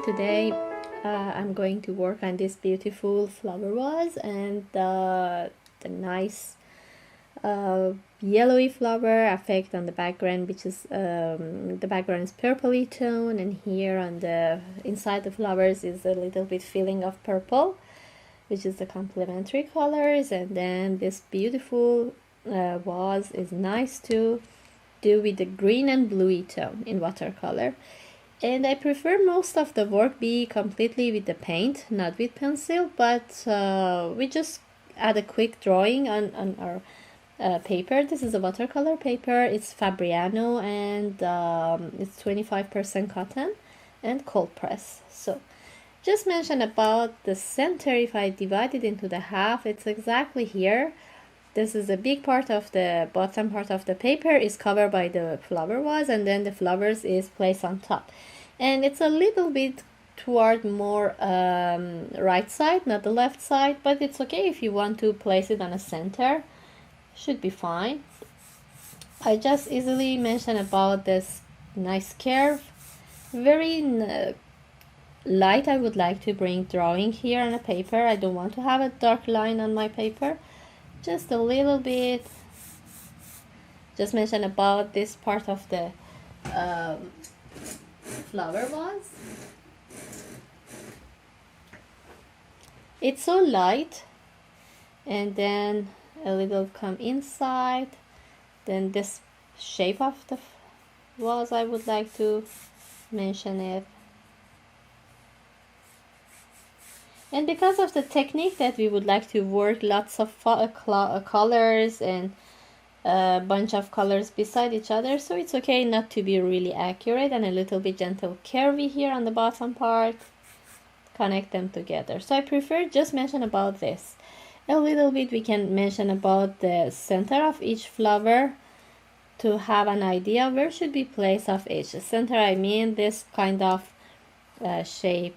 today I'm going to work on this beautiful flower vase and the nice yellowy flower effect on the background, which is the background is purpley tone, and here on the inside the flowers is a little bit feeling of purple, which is the complementary colors. And then this beautiful vase is nice to do with the green and bluey tone in watercolor. And I prefer most of the work be completely with the paint, not with pencil, but we just add a quick drawing on our paper. This is a watercolor paper. It's Fabriano, and it's 25% cotton and cold press. So just mention about the center. If I divide it into the half, it's exactly here. This is a big part of the bottom part of the paper is covered by the flower vase, and then the flowers is placed on top. And it's a little bit toward more right side, not the left side, but it's okay if you want to place it on a center. Should be fine. I just easily mention about this nice curve. Very light. I would like to bring drawing here on a paper. I don't want to have a dark line on my paper. Just a little bit. Just mention about this part of the flower vase. It's so light, and then a little come inside. Then this shape of the vase, I would like to mention it. And because of the technique that we would like to work lots of colors and a bunch of colors beside each other, so it's okay not to be really accurate, and a little bit gentle curvy here on the bottom part. Connect them together. So I prefer just mention about this. A little bit we can mention about the center of each flower to have an idea where should be place of each. Center, I mean this kind of shape.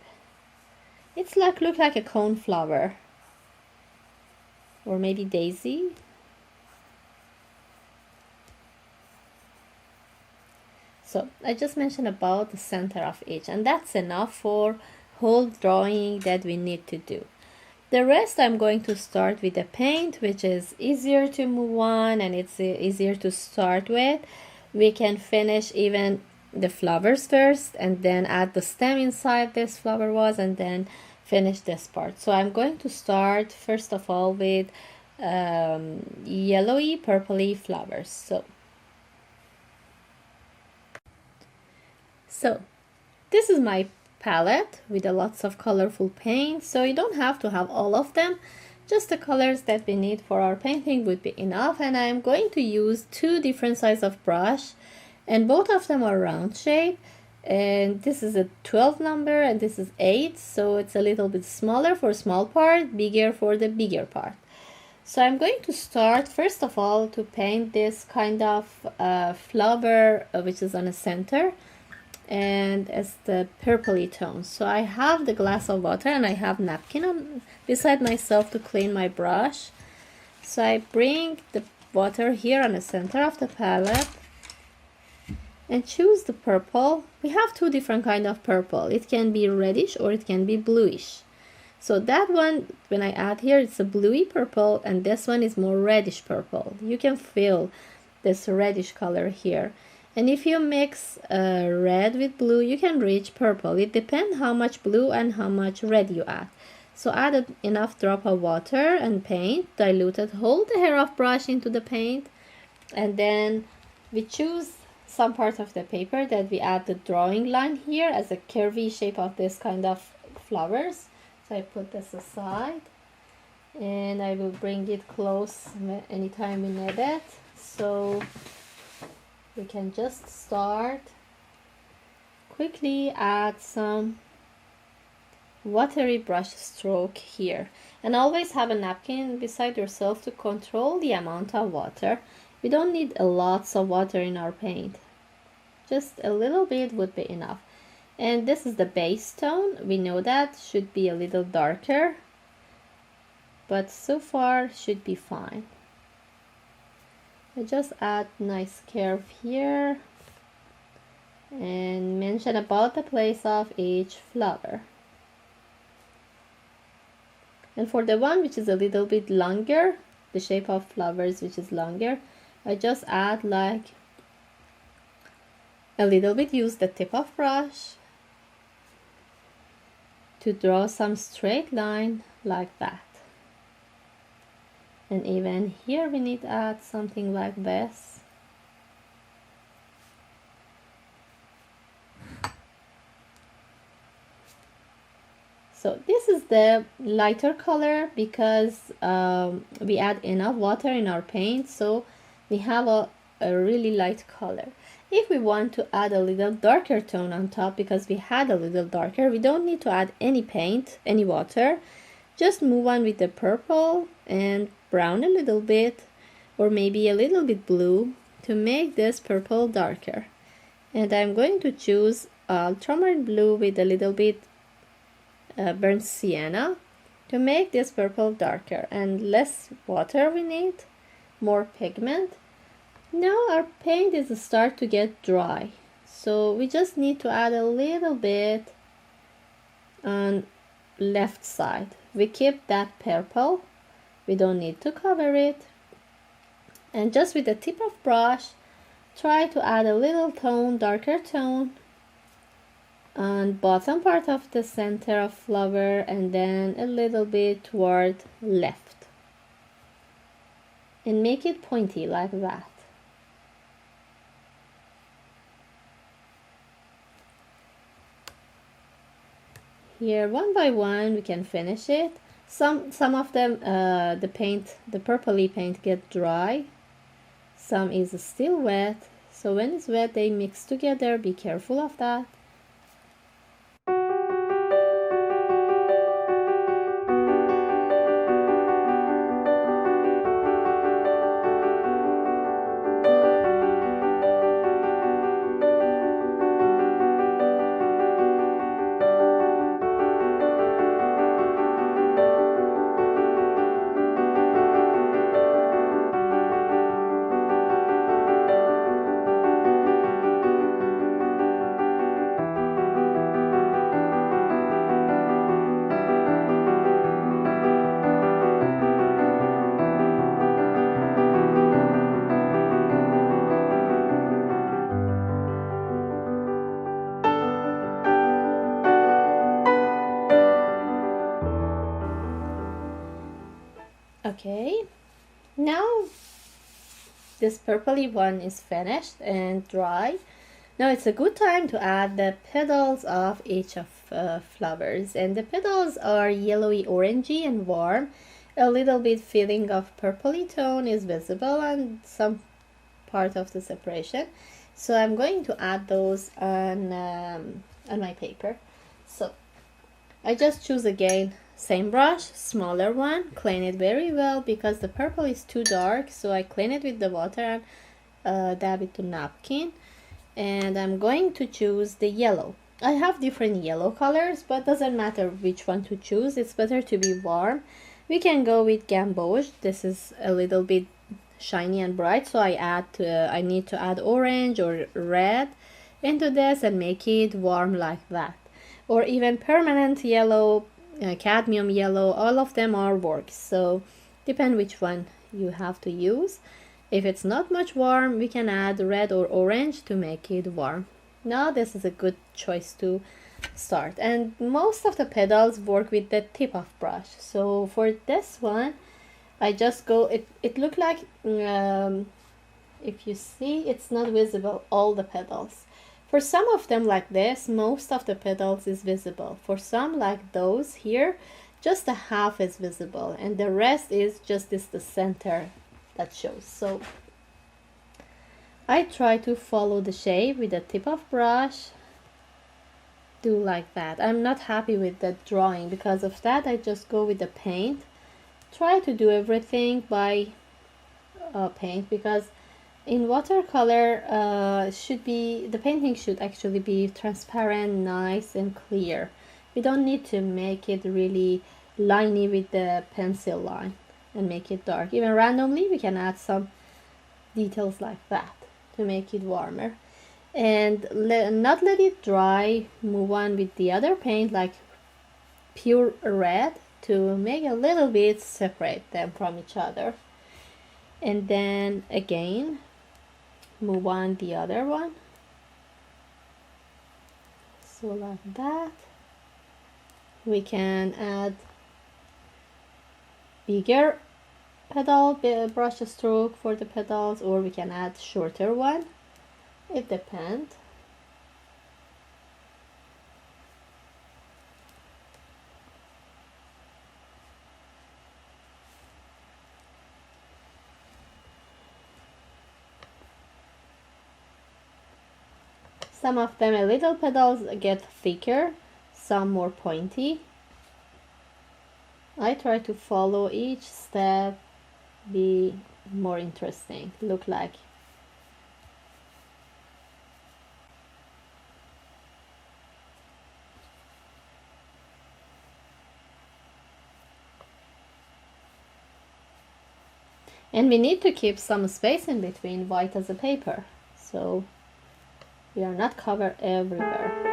It's like look like a cone flower, or maybe daisy. So I just mentioned about the center of each, and that's enough for whole drawing that we need to do. The rest I'm going to start with the paint, which is easier to move on and it's easier to start with. We can finish even the flowers first and then add the stem inside this flower vase and then finish this part. So I'm going to start first of all with yellowy purpley flowers. So this is my palette with lots of colorful paints, so you don't have to have all of them, just the colors that we need for our painting would be enough. And I'm going to use two different sizes of brush, and both of them are round shape, and this is a 12 number and this is 8, so it's a little bit smaller for small part, bigger for the bigger part. So I'm going to start first of all to paint this kind of flower which is on a center, and it's the purpley tone. So I have the glass of water and I have napkin on beside myself to clean my brush. So I bring the water here on the center of the palette and choose the purple. We have two different kind of purple. It can be reddish or it can be bluish. So that one, when I add here, it's a bluey purple, and this one is more reddish purple. You can feel this reddish color here. And if you mix red with blue, you can reach purple. It depends how much blue and how much red you add. So add enough drop of water and paint, diluted, hold the hair of brush into the paint, and then we choose some part of the paper that we add the drawing line here as a curvy shape of this kind of flowers. So I put this aside and I will bring it close anytime we need it. So we can just start quickly add some watery brush stroke here, and always have a napkin beside yourself to control the amount of water. We don't need a lots of water in our paint, just a little bit would be enough. And this is the base tone. We know that should be a little darker, but so far should be fine. I just add nice curve here and mention about the place of each flower. And for the one which is a little bit longer, the shape of flowers which is longer, I just add like a little bit, use the tip of brush to draw some straight line like that. And even here we need to add something like this. So this is the lighter color because we add enough water in our paint, so we have a really light color. If we want to add a little darker tone on top, because we had a little darker, we don't need to add any paint, any water. Just move on with the purple and brown a little bit, or maybe a little bit blue, to make this purple darker. And I'm going to choose ultramarine blue with a little bit burnt sienna to make this purple darker, and less water we need, more pigment. Now our paint is start to get dry, so we just need to add a little bit on left side. We keep that purple, we don't need to cover it, and just with the tip of brush try to add a little tone, darker tone on bottom part of the center of flower, and then a little bit toward left, and make it pointy like that. Here one by one we can finish it. Some of them the purpley paint get dry, some is still wet, so when it's wet they mix together, be careful of that. Okay, now this purpley one is finished and dry. Now it's a good time to add the petals of each of flowers, and the petals are yellowy orangey and warm. A little bit feeling of purpley tone is visible on some part of the separation, so I'm going to add those on my paper. So I just choose again same brush, smaller one, clean it very well because the purple is too dark, so I clean it with the water and dab it to napkin. And I'm going to choose the yellow. I have different yellow colors, but doesn't matter which one to choose, it's better to be warm. We can go with gamboge. This is a little bit shiny and bright, so I need to add orange or red into this and make it warm like that. Or even permanent yellow, cadmium yellow, all of them are works, so depend which one you have to use. If it's not much warm, we can add red or orange to make it warm. Now this is a good choice to start, and most of the petals work with the tip of brush. So for this one I just go, it look like if you see, it's not visible all the petals. For some of them like this, most of the petals is visible. For some like those here, just a half is visible, and the rest is just the center that shows. So I try to follow the shape with the tip of brush, do like that. I'm not happy with the drawing, because of that I just go with the paint. Try to do everything by paint, because in watercolor the painting should actually be transparent, nice and clear. We don't need to make it really liney with the pencil line and make it dark. Even randomly we can add some details like that to make it warmer. and not let it dry. Move on with the other paint, like pure red, to make a little bit separate them from each other. And then again move on the other one, so like that. We can add bigger pedal brush stroke for the pedals, or we can add shorter one. It depends. Some of them a little pedals get thicker, some more pointy. I try to follow each step, be more interesting, look like. And we need to keep some space in between, white as a paper, so we are not covered everywhere.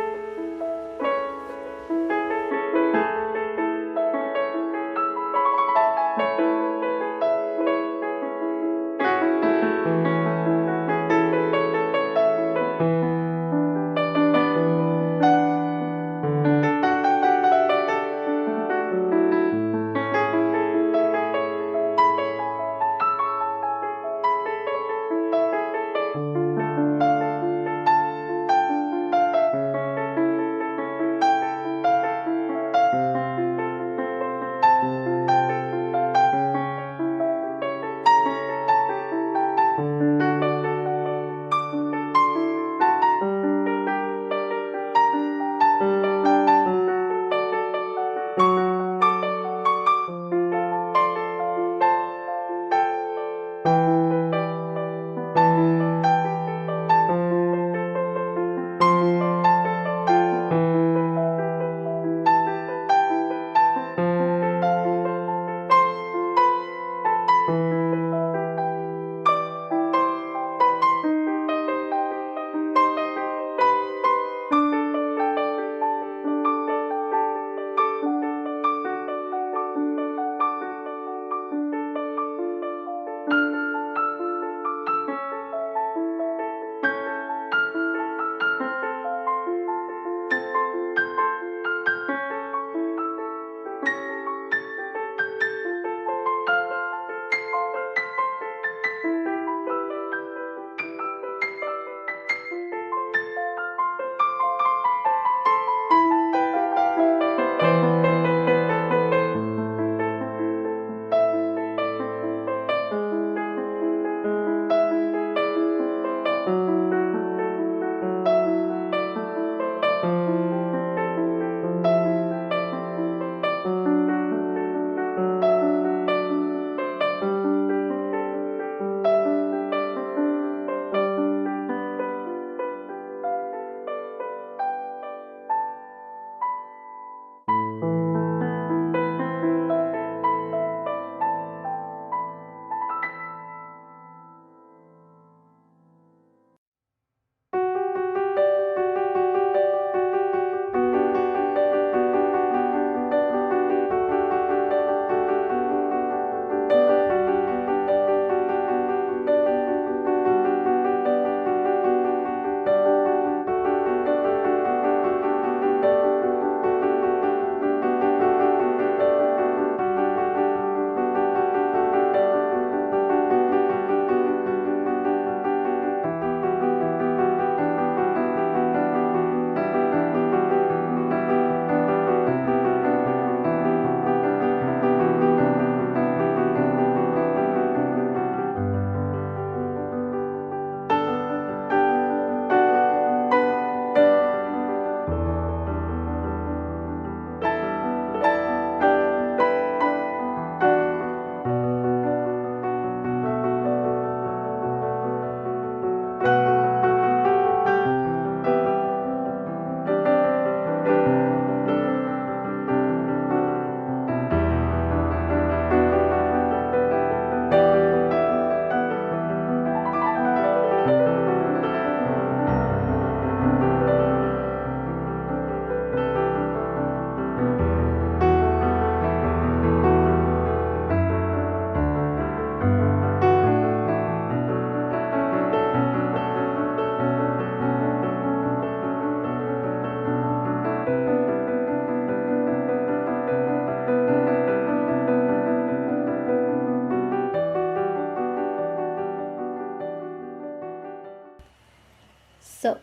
So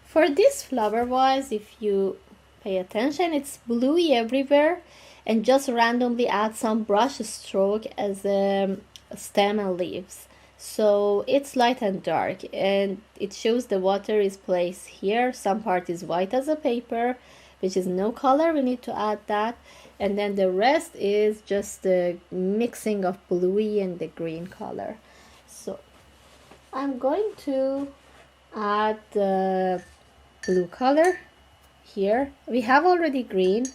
for this flower vase, if you pay attention, it's bluey everywhere, and just randomly add some brush stroke as a stem and leaves. So it's light and dark, and it shows the water is placed here. Some part is white as a paper, which is no color, we need to add that. And then the rest is just the mixing of bluey and the green color. So I'm going to add the blue color here. We have already green.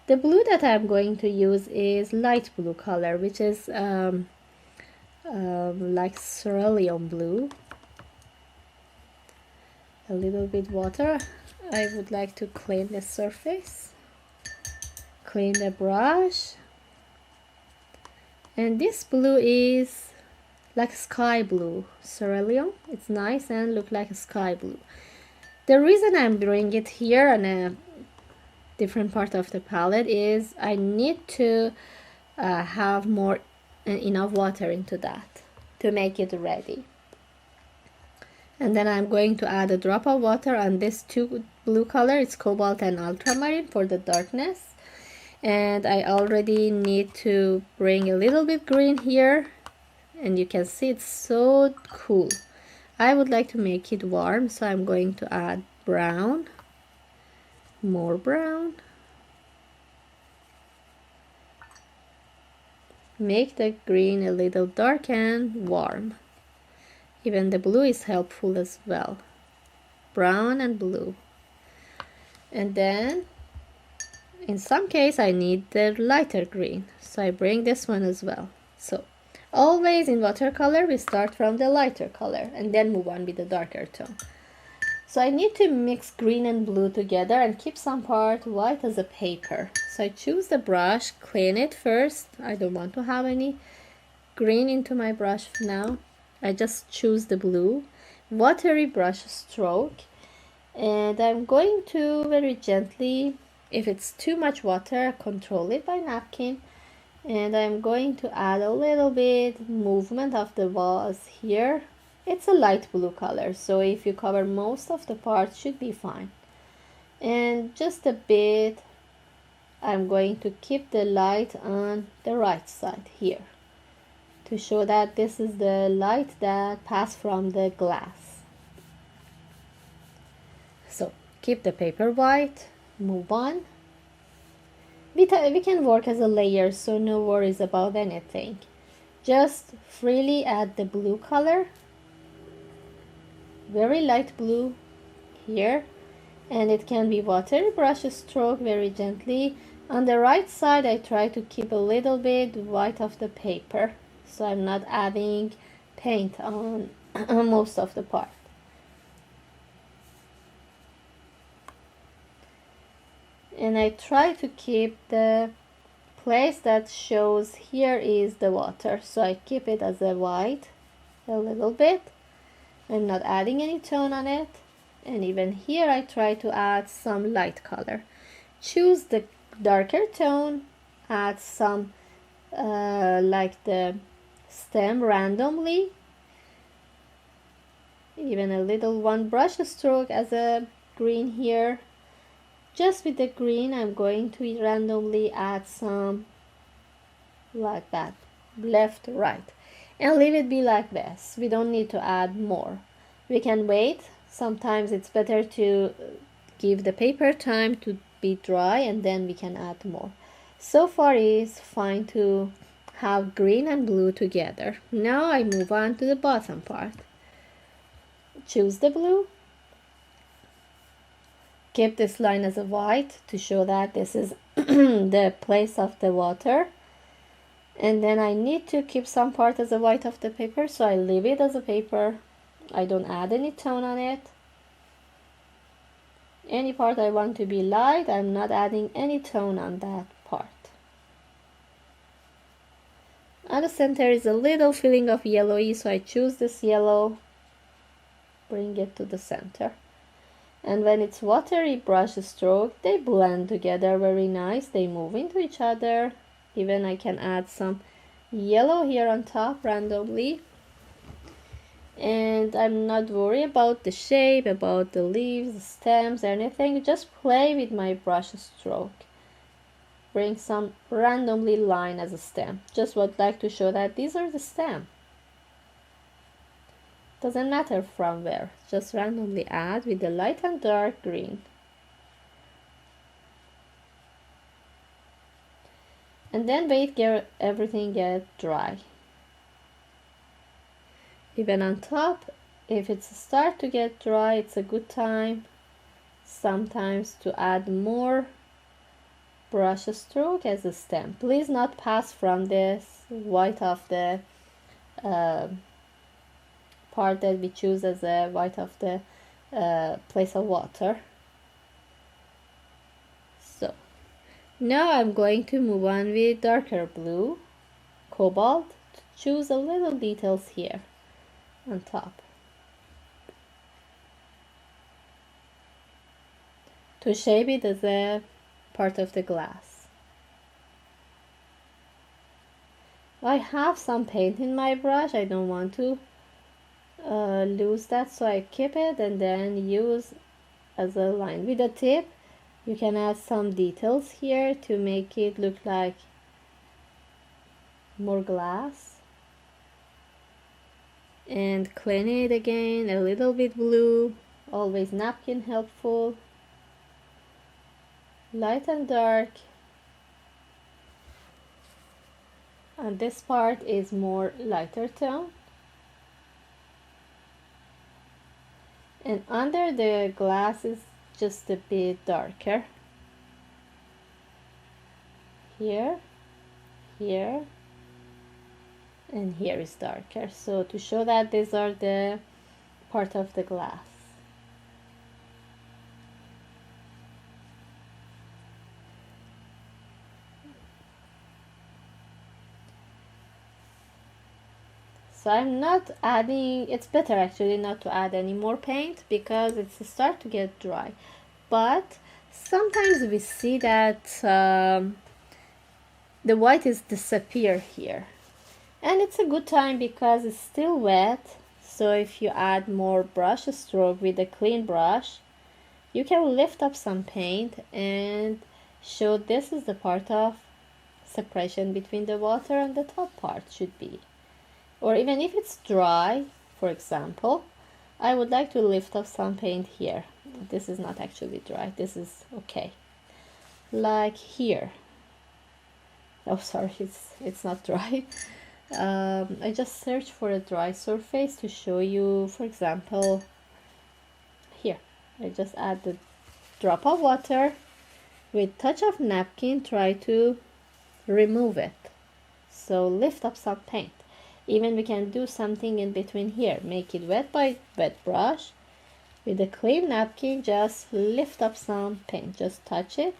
The blue that I'm going to use is light blue color, which is like cerulean blue. A little bit water. I would like to clean the surface, clean the brush. And this blue is like sky blue, cerulean. It's nice and look like a sky blue. The reason I'm bringing it here on a different part of the palette is I need to have more enough water into that to make it ready. And then I'm going to add a drop of water on this two blue color. It's cobalt and ultramarine for the darkness. And I already need to bring a little bit green here, and you can see it's so cool. I would like to make it warm, so I'm going to add brown, more brown. Make the green a little dark and warm. Even the blue is helpful as well. Brown and blue. And then in some case I need the lighter green, so I bring this one as well. So always in watercolor we start from the lighter color and then move on with the darker tone. So I need to mix green and blue together and keep some part white as a paper. So I choose the brush, clean it first. I don't want to have any green into my brush now. I just choose the blue, watery brush stroke, and I'm going to very gently, if it's too much water, control it by napkin. And I'm going to add a little bit movement of the vase here. It's a light blue color, so if you cover most of the part, should be fine. And just a bit, I'm going to keep the light on the right side here to show that this is the light that passed from the glass. So keep the paper white, move on. We can work as a layer, so no worries about anything. Just freely add the blue color, very light blue here, and it can be watery brush stroke very gently. On the right side I try to keep a little bit white of the paper, so I'm not adding paint on most of the part. And I try to keep the place that shows here is the water, so I keep it as a white a little bit. I'm not adding any tone on it. And even here I try to add some light color. Choose the darker tone, add some like the stem randomly, even a little one brush stroke as a green here. Just with the green I'm going to randomly add some like that, left, right, and leave it be like this. We don't need to add more. We can wait. Sometimes it's better to give the paper time to be dry and then we can add more. So far it's fine to have green and blue together. Now I move on to the bottom part. Choose the blue. Keep this line as a white to show that this is the place of the water. And then I need to keep some part as a white of the paper, so I leave it as a paper. I don't add any tone on it. Any part I want to be light, I'm not adding any tone on that part. On the center is a little feeling of yellowy, so I choose this yellow, bring it to the center. And when it's watery brush stroke, they blend together very nice. They move into each other. Even I can add some yellow here on top randomly. and I'm not worried about the shape, about the leaves, the stems, anything. Just play with my brush stroke. Bring some randomly line as a stem. Just would like to show that these are the stem. Doesn't matter from where. Just randomly add with the light and dark green. And then wait everything get dry. Even on top, if it's start to get dry, it's a good time sometimes to add more brush stroke as a stem. Please not pass from this white of the part that we choose as a white of the place of water. So now I'm going to move on with darker blue, cobalt, to choose a little details here on top, to shape it as a part of the glass. I have some paint in my brush. I don't want to lose that, so I keep it and then use as a line with a tip. You can add some details here to make it look like more glass, and clean it again a little bit blue. Always napkin helpful. Light and dark, and this part is more lighter tone, and under the glass is just a bit darker. Here, here, and here is darker, so to show that these are the part of the glass. So I'm not adding, it's better actually not to add any more paint because it's start to get dry. But sometimes we see that the white is disappear here. And it's a good time because it's still wet. So if you add more brush stroke with a clean brush, you can lift up some paint and show this is the part of separation between the water and the top part should be. Or even if it's dry, for example, I would like to lift up some paint here. This is not actually dry, this is okay. Like here. Oh, sorry, it's not dry. I just searched for a dry surface to show you, for example, here. I just add the drop of water with touch of napkin, try to remove it. So lift up some paint. Even we can do something in between here. Make it wet by wet brush. With a clean napkin, just lift up some paint. Just touch it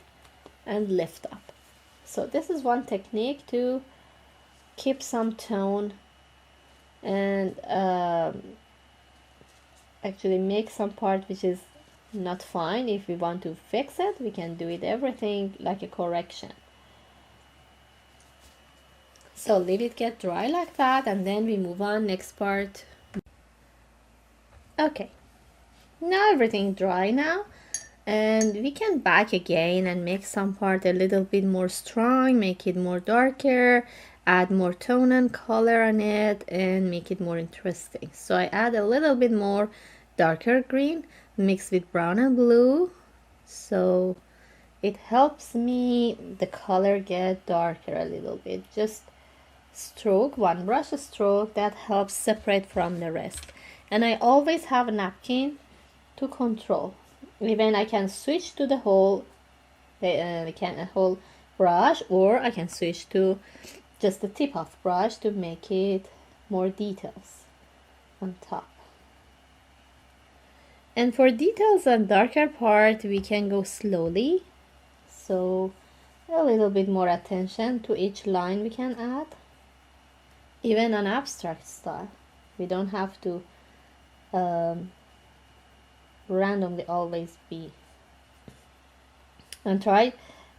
and lift up. So this is one technique to keep some tone and actually make some part which is not fine. If we want to fix it, we can do it everything like a correction. So leave it get dry like that, and then we move on next part. Okay, now everything dry now, and we can back again and make some part a little bit more strong, make it more darker, add more tone and color on it, and make it more interesting. So I add a little bit more darker green mixed with brown and blue, so it helps me the color get darker a little bit. Just stroke, one brush stroke, that helps separate from the rest. And I always have a napkin to control. Even I can switch to the whole whole brush, or I can switch to just the tip of brush to make it more details on top. And for details on darker part, we can go slowly, so a little bit more attention to each line we can add. Even on abstract style, we don't have to randomly always be. And try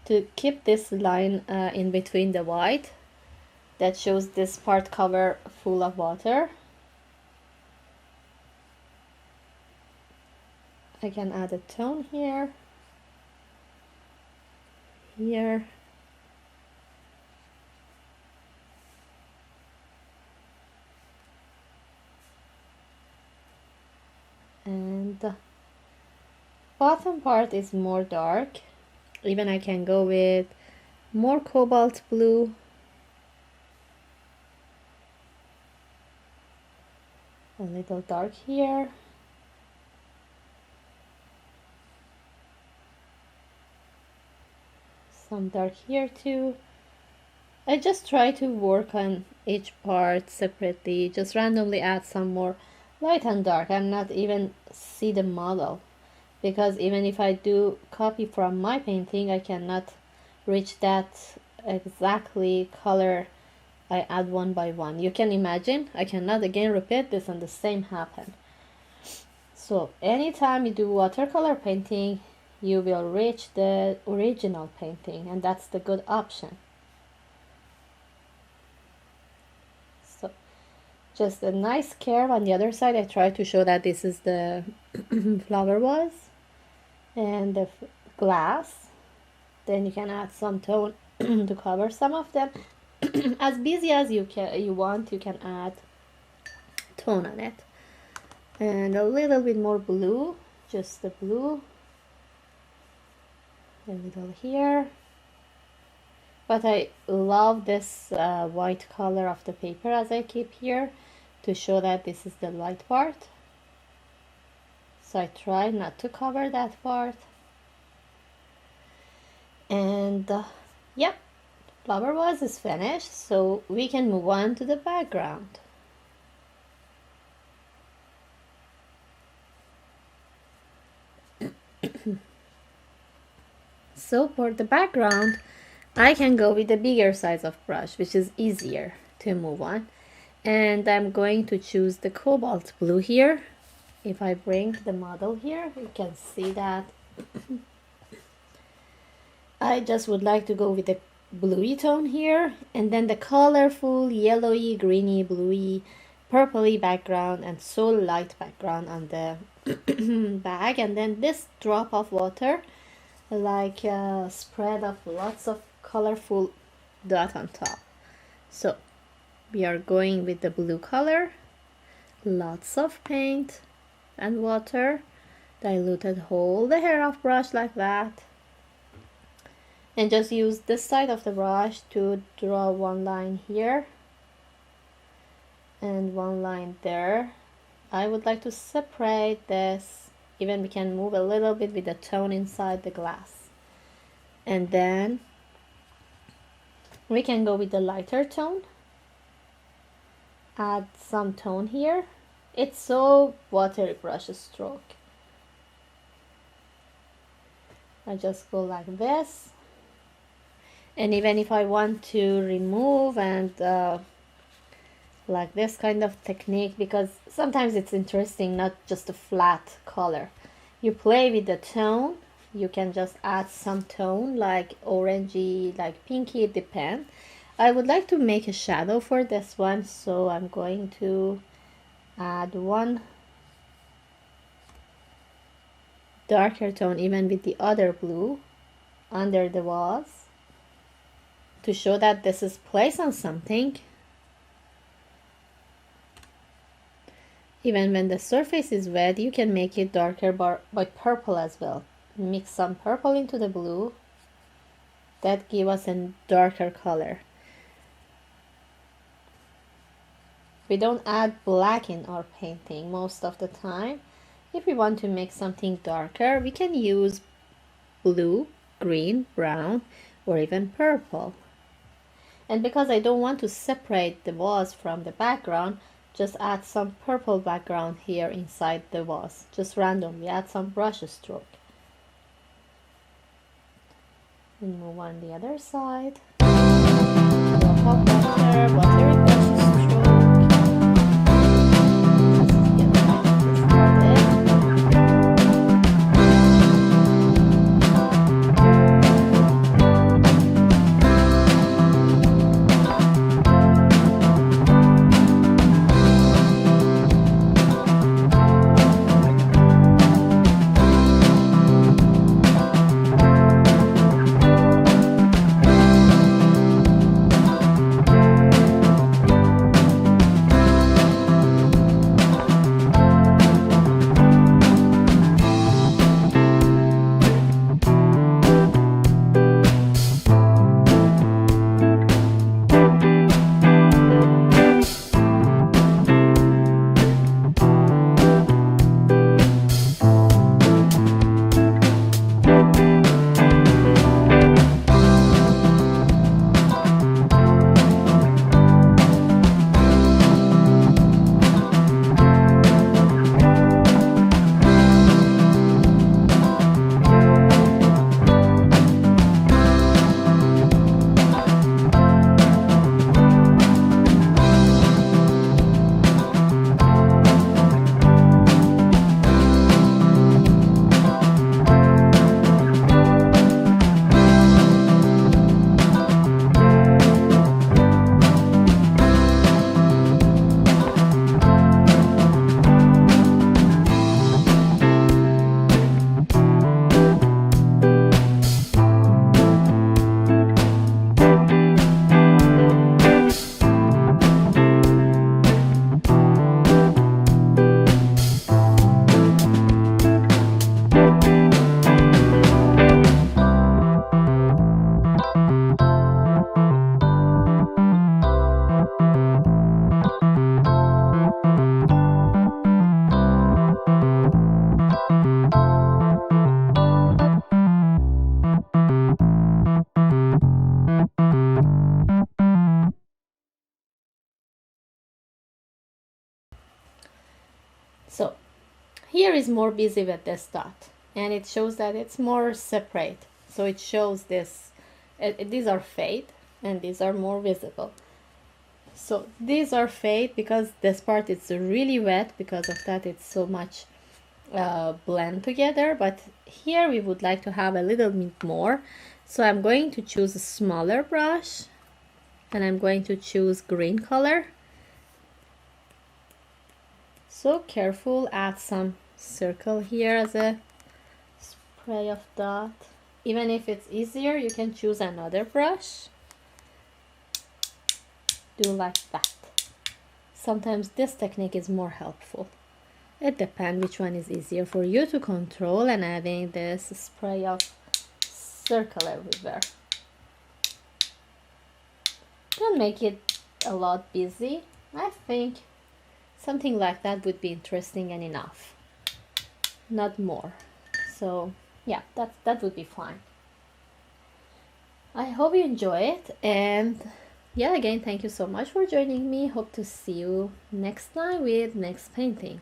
to keep this line in between the white that shows this part cover full of water. I can add a tone here, here, and the bottom part is more dark. Even I can go with more cobalt blue, a little dark here, some dark here too. I just try to work on each part separately, just randomly add some more light and dark and not even see the model, because even if I do copy from my painting, I cannot reach that exactly color. I add one by one. You can imagine I cannot again repeat this and the same happen. So anytime you do watercolor painting, you will reach the original painting, and that's the good option. So just a nice curve on the other side. I try to show that this is the flower vase and the glass. Then you can add some tone to cover some of them. As busy as you want, you can add tone on it, and a little bit more blue, just the blue, a little here. But I love this white color of the paper as I keep here to show that this is the light part. So I try not to cover that part. And yep, flower vase is finished, so we can move on to the background. So for the background, I can go with the bigger size of brush, which is easier to move on. And I'm going to choose the cobalt blue here. If I bring the model here, you can see that I just would like to go with the bluey tone here, and then the colorful yellowy, greeny, bluey, purpley background, and so light background on the bag, and then this drop of water, like a spread of lots of colorful dot on top. So we are going with the blue color, lots of paint and water, diluted, hold the hair off brush like that, and just use this side of the brush to draw one line here and one line there. I would like to separate this. Even we can move a little bit with the tone inside the glass, and then we can go with the lighter tone, add some tone here. It's so watery brush stroke. I just go like this. And even if I want to remove and like this kind of technique, because sometimes it's interesting, not just a flat color. You play with the tone, you can just add some tone like orangey, like pinky, it depends. I would like to make a shadow for this one, so I'm going to add one darker tone even with the other blue under the vase to show that this is placed on something. Even when the surface is wet, you can make it darker by purple as well. Mix some purple into the blue. That gives us a darker color. We don't add black in our painting most of the time. If we want to make something darker, we can use blue, green, brown, or even purple. And because I don't want to separate the vase from the background, just add some purple background here inside the vase. Just randomly add some brush stroke. And move on the other side. Drop of water, watery brush stroke. So here is more busy with this dot, and it shows that it's more separate. So it shows this, these are fade and these are more visible. So these are fade because this part is really wet, because of that it's so much blend together, but here we would like to have a little bit more. So I'm going to choose a smaller brush and I'm going to choose green color. So careful, add some circle here as a spray of dot. Even if it's easier, you can choose another brush. Do like that. Sometimes this technique is more helpful. It depends which one is easier for you to control, and adding this spray of circle everywhere. Don't make it a lot busy. I think something like that would be interesting and enough, not more. So yeah, that would be fine. I hope you enjoy it, and yeah, again, thank you so much for joining me. Hope to see you next time with next painting.